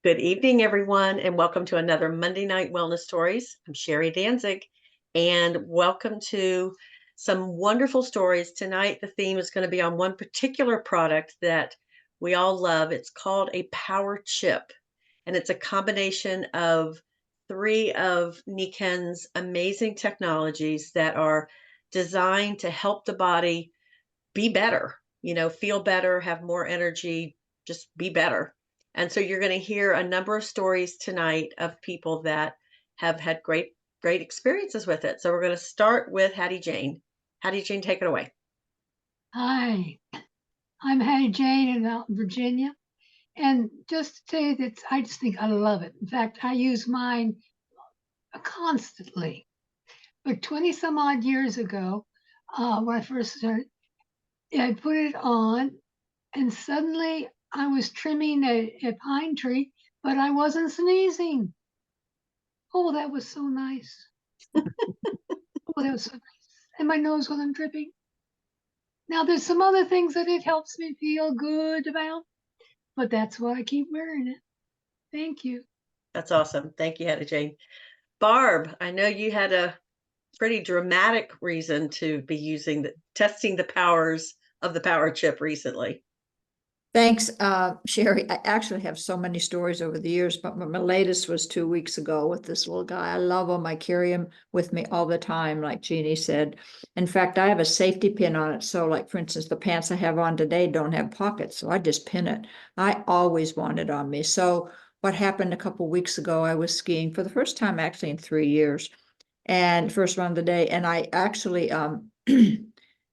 Good evening, everyone, and welcome to another Monday Night Wellness Stories. I'm Sherry Danzig, and welcome to some wonderful stories. Tonight, the theme is going to be on one particular product that we all love. It's called a Power Chip, and it's a combination of three of Niken's amazing technologies that are designed to help the body be better, feel better, have more energy, just be better. And so you're going to hear a number of stories tonight of people that have had great experiences with it. So we're going to start with Hattie Jane. Hattie Jane, take it away. Hi, I'm Hattie Jane in Mountain, Virginia. And just to say that I just think I love it. In fact, I use mine constantly. But 20 some odd years ago, when I first started, I put it on and suddenly I was trimming a pine tree, but I wasn't sneezing. Oh, that was so nice. Oh, that was so nice. And my nose wasn't dripping. Now, there's some other things that it helps me feel good about, but that's why I keep wearing it. Thank you. That's awesome. Thank you, Hattie Jane. Barb, I know you had a pretty dramatic reason to be testing the powers of the Power Chip recently. Thanks, Sherry. I actually have so many stories over the years, but my latest was 2 weeks ago with this little guy. I love him. I carry him with me all the time, like Jeannie said. In fact, I have a safety pin on it. So like, for instance, the pants I have on today don't have pockets, so I just pin it. I always want it on me. So what happened a couple weeks ago, I was skiing for the first time actually in 3 years, and first run of the day. And I actually,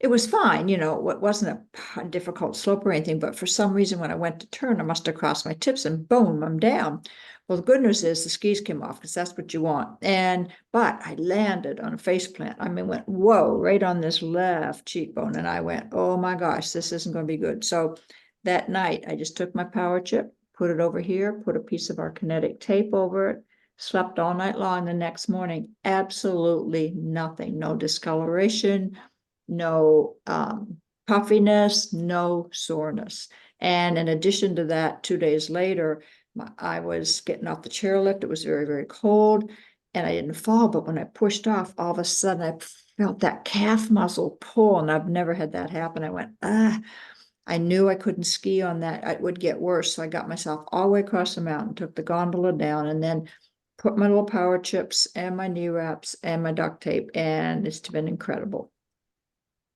it was fine, it wasn't a difficult slope or anything, but for some reason, when I went to turn, I must have crossed my tips and boom, I'm down. Well, the good news is the skis came off because that's what you want. But I landed on a face plant. I mean, went, whoa, right on this left cheekbone. And I went, oh my gosh, this isn't going to be good. So that night, I just took my Power Chip, put it over here, put a piece of our kinetic tape over it, slept all night long. The next morning, absolutely nothing, no discoloration, no puffiness, no soreness. And in addition to that, 2 days later, I was getting off the chairlift. It was very, very cold and I didn't fall. But when I pushed off, all of a sudden I felt that calf muscle pull, and I've never had that happen. I went, I knew I couldn't ski on that. It would get worse. So I got myself all the way across the mountain, took the gondola down, and then put my little Power Chips and my knee wraps and my duct tape. And it's been incredible.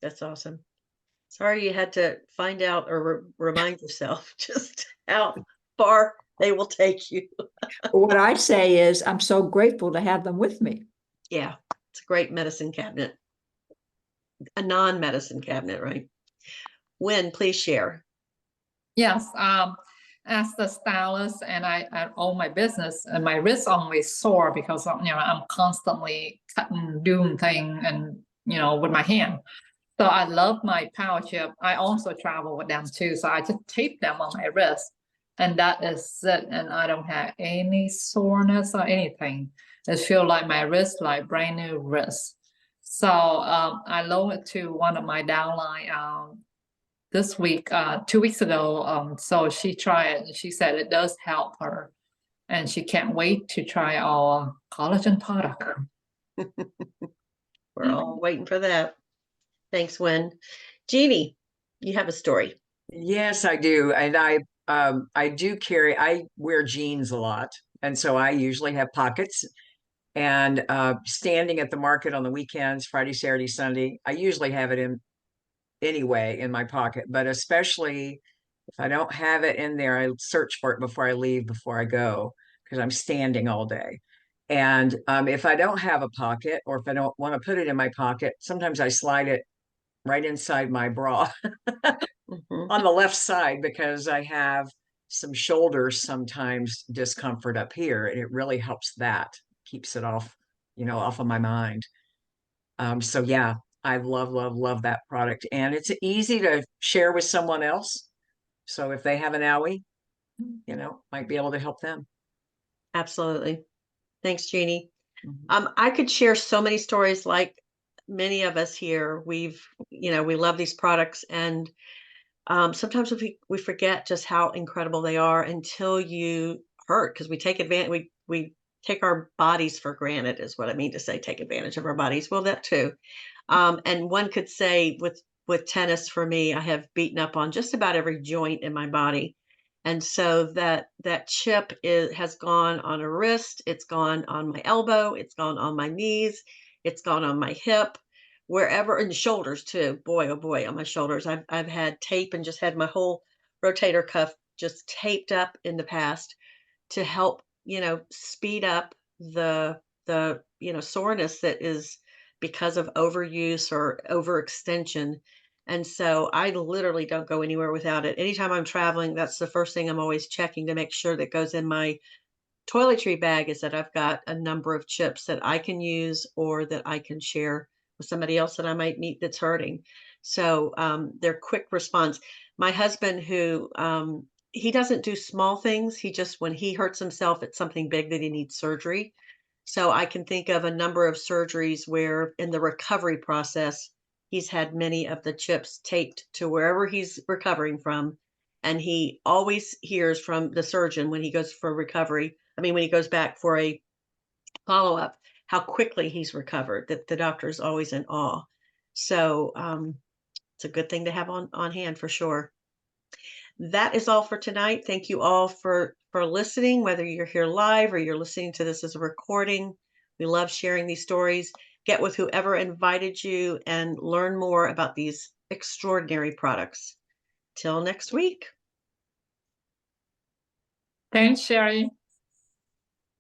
That's awesome. Sorry you had to find out or remind yourself just how far they will take you. What I say is I'm so grateful to have them with me. Yeah, it's a great medicine cabinet. A non-medicine cabinet, right? Wen, please share. Yes, as the stylist and I own my business, and my wrist always sore because I'm constantly cutting, doing things, and with my hand. So I love my Power Chip. I also travel with them too, so I just tape them on my wrist, and that is it. And I don't have any soreness or anything. It feels like my wrist, like brand new wrist. So I loaned it to one of my downline this week, 2 weeks ago. So she tried it and she said it does help her, and she can't wait to try our collagen product. We're all waiting for that. Thanks, Wen. Jeannie, you have a story. Yes, I do. And I wear jeans a lot. And so I usually have pockets. And standing at the market on the weekends, Friday, Saturday, Sunday, I usually have it in anyway in my pocket. But especially if I don't have it in there, I search for it before I leave, before I go, because I'm standing all day. And if I don't have a pocket, or if I don't want to put it in my pocket, sometimes I slide it right inside my bra on the left side, because I have some shoulders sometimes discomfort up here, and it really helps. That keeps it off of my mind. So yeah, I love that product, and it's easy to share with someone else. So if they have an owie, might be able to help them. Absolutely. Thanks, Jeannie. I could share so many stories like many of us here. We love these products, and sometimes we forget just how incredible they are until you hurt because we take advantage. We take our bodies for granted is what I mean to say. Take advantage of our bodies. Well, that too. And one could say with tennis for me, I have beaten up on just about every joint in my body. And so that chip has gone on a wrist, it's gone on my elbow, it's gone on my knees, it's gone on my hip, wherever, and shoulders too. Boy, oh boy, on my shoulders. I've had tape and just had my whole rotator cuff just taped up in the past to help, speed up the soreness that is because of overuse or overextension. And so I literally don't go anywhere without it. Anytime I'm traveling, that's the first thing I'm always checking to make sure that goes in my toiletry bag is that I've got a number of chips that I can use or that I can share with somebody else that I might meet that's hurting. So they're quick response. My husband, who he doesn't do small things. He just, when he hurts himself, it's something big that he needs surgery. So I can think of a number of surgeries where in the recovery process, he's had many of the chips taped to wherever he's recovering from. And he always hears from the surgeon when he goes for recovery. I mean, when he goes back for a follow up, how quickly he's recovered, that the doctor is always in awe. So it's a good thing to have on hand for sure. That is all for tonight. Thank you all for listening, whether you're here live or you're listening to this as a recording. We love sharing these stories. Get with whoever invited you and learn more about these extraordinary products. Till next week. Thanks, Sherry.